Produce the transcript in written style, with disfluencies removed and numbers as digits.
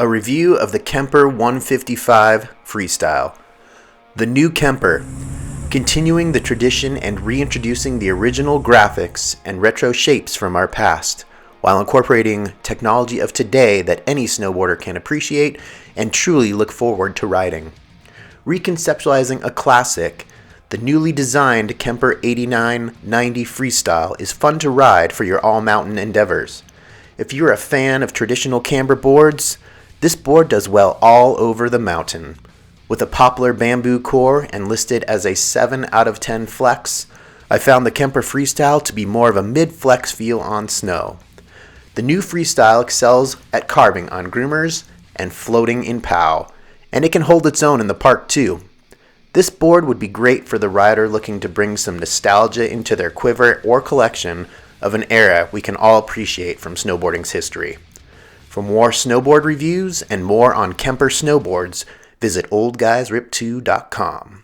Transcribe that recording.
A review of the Kemper 155 Freestyle. The new Kemper, continuing the tradition and reintroducing the original graphics and retro shapes from our past, while incorporating technology of today that any snowboarder can appreciate and truly look forward to riding. Reconceptualizing a classic, the newly designed Kemper 8990 Freestyle is fun to ride for your all-mountain endeavors. If you're a fan of traditional camber boards, this board does well all over the mountain. With a Poplar Bamboo core and listed as a 7 out of 10 flex, I found the Kemper Freestyle to be more of a mid-flex feel on snow. The new Freestyle excels at carving on groomers and floating in POW, and it can hold its own in the park too. This board would be great for the rider looking to bring some nostalgia into their quiver or collection of an era we can all appreciate from snowboarding's history. For more snowboard reviews and more on Kemper Snowboards, visit oldguysrip2.com.